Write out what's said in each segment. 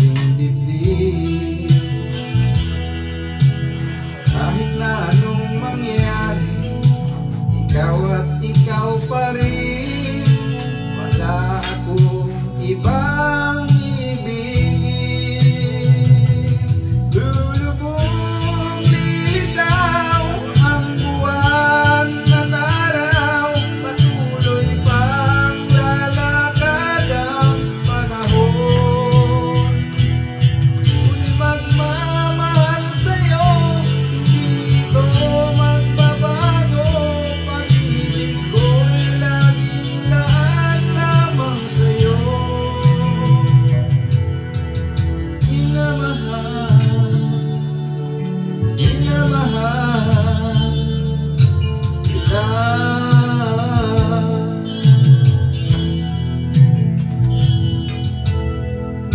ring dibdib. Kahit na anong mangyari, ikaw at ikaw pa rin. Wala akong ibang ibigin. Lulubog lilitaw ang buwan at araw, patuloy pang lalakad ang panahon. Ako'y magmamahal sa'yo, hindi ito magbabago. Pag-ibig ko'y laging laan lamang sa'yo. Minamahal, minamahal kita.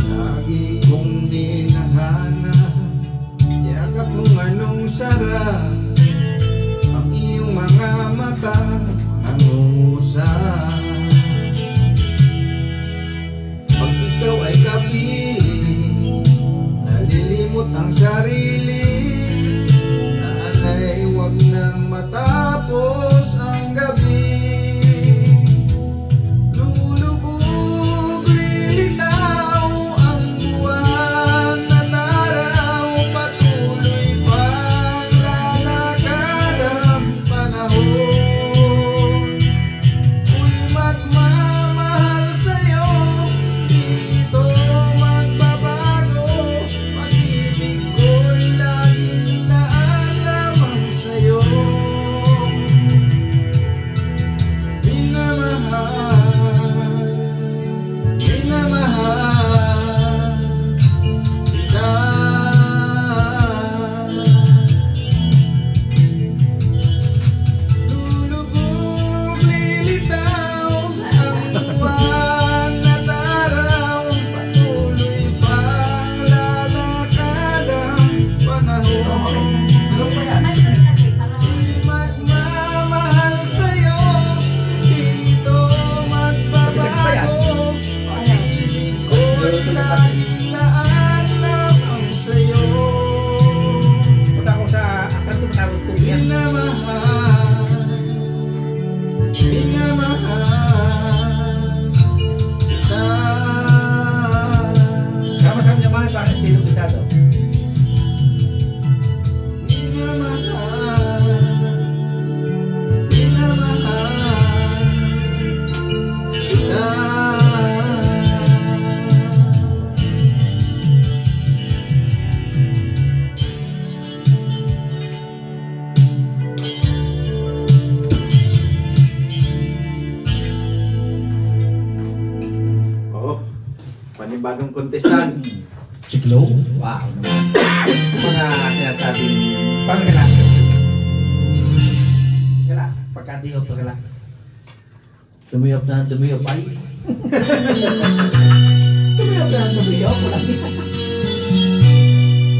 Lagi kong dinahanap yakap mong anong sarap, ang iyong mga mata nangungusap. Pag ikaw ay kapiling, nalilimot ang sarili. Sana'y huwag nang matapos ang gabi. Lulubog lilitaw ang buwan at araw, patuloy pang lalakad ang panahon. Ako'y magmamahal sa'yo, hindi ito magbabago. Pag-ibig ko'y laging laan lamang sa'yo. Minamahal, minamahal kita. Lulubog lilitaw ang buwan at araw, patuloy pang lalakad ang panahon. Magmamahal sa'yo, hindi ito magbabago. Pag-ibig ko'y laging laan lamang sa'yo. Punta ako sa kanto matawag ko yan. Minamahal, minamahal kita. Sama-sama naman para sa silong bisado. Minamahal, minamahal kita. Oh, panibagong kontestan. Siklo? Wow naman. Mga sinasabing pag-relax. Relax. Pagka-di o pag-relax. Tumiyop na tumiyop ay. Tumiyop na tumiyop. Walang kita.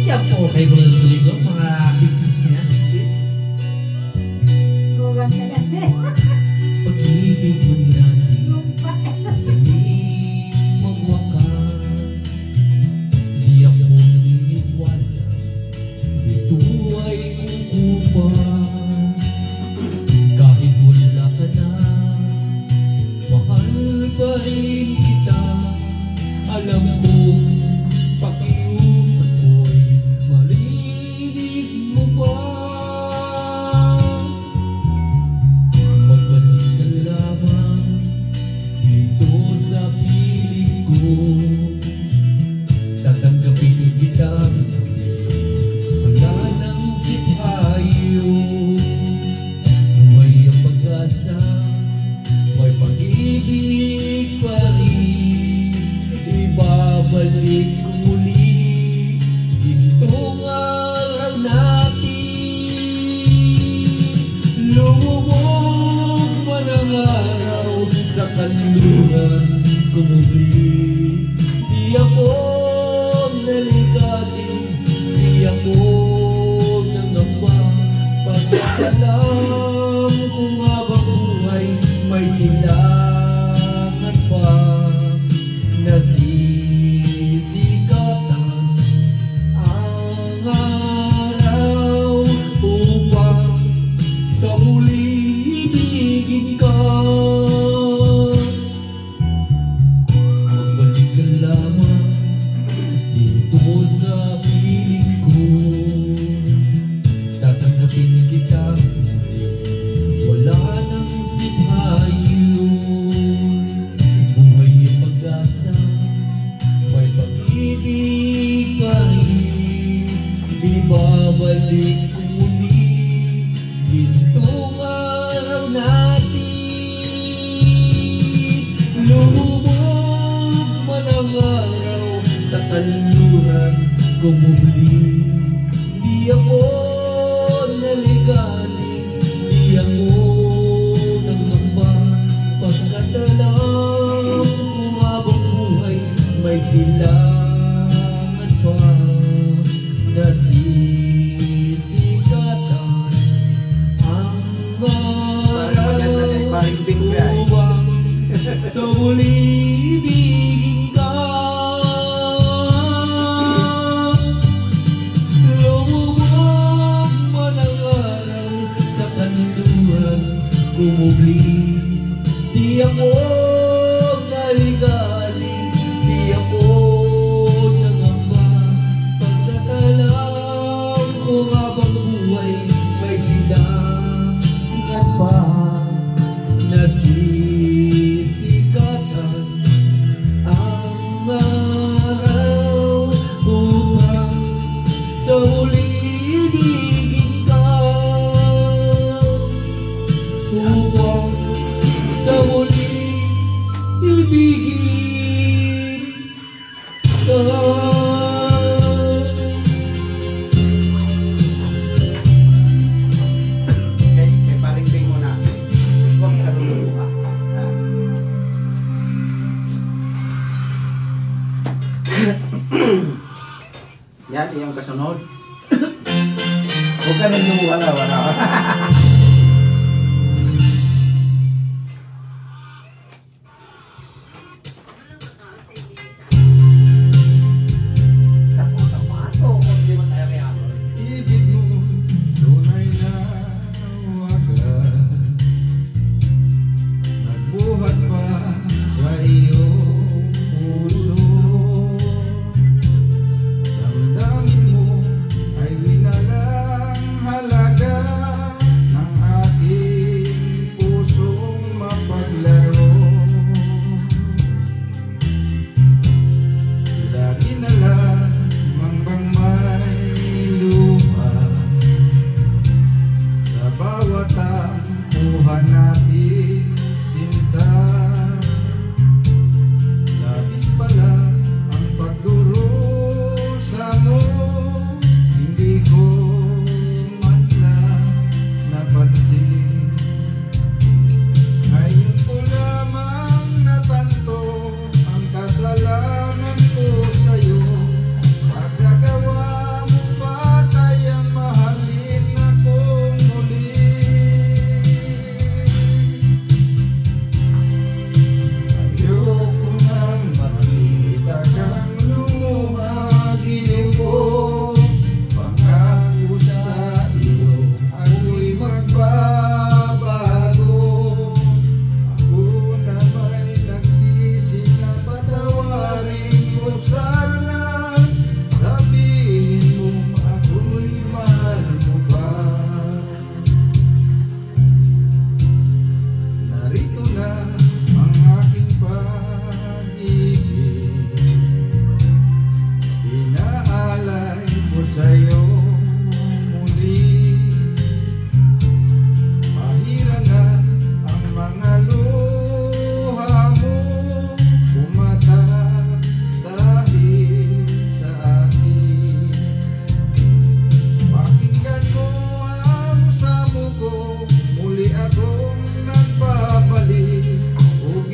Yan po kayo kung natuligo. Mga 50s niya, 60s. Pag-ibig mo natin dali magwakas. Di ako naniniwala ito ay uupas. Kahit wala ka na, mahal pa rin kita. Alam ko pakiusap ko'y marinig mo ba? Magbalik ka lamang dito sa piling ko. Tatanggapin kita, wala nang sipayo. May ang pag-asa, may pag-ibig pa rin. Ibabalik muli itong araw natin. Lumubog man ang araw sa kanluran ko muli. Di ako naligati, di ako nangamba. Pag-alam kung habang buhay may silangan pa. Nasisikap pag-ibig pa rin, ibabalik ko muli itong araw natin. Lumubog man ang araw sa kanluran ko muli, di ako naligaling, di ako nangamba, pagkat alam kung habang buhay may silangan pa na sisikatan ang araw upang sa muli ibigin ka. Lumubog man ang araw sa kanluran kumubli, di ako naligaling, di ako nangamba, pagkat alam ko habang buhay may silangan pa na sisikatan ang araw upang sa muli ibigin ka, upang sa muli ibigin ka. Kay paring Bing muna. Huwag ka luluha. Yan, iyong kasunod. Huwag ka nang lumuha na, wala. Ibig mo tunay na wagas, nagbuhat pa sa iyong puso. Damdamin mo ay winalang halaga ng aking pusong mapaglaro. Lagi na lamang bang may luha sa bawat takuhan natin, sinta. Labis pala ang pagdurusa mo, hindi ko man lang napansin. Ngayon ko lamang natanto ang kasalanan ko sa'yo. Magagawa mo ba kayang mahalin akong muli? Ayoko nang makita kang lumuhagin ko. Pangako sa iyo ako'y magbabago. Ako na may nagsisi na patawarin mo sana. Sabihin mo ako'y mahal mo pa. Narito na ang aking pag-ibig, inaalay ko sa'yo muli. Mahira na ang mga luha mo, umatak dahil sa akin. Pakinggan mo ang samo ko, muli akong nagbabalik. Huwag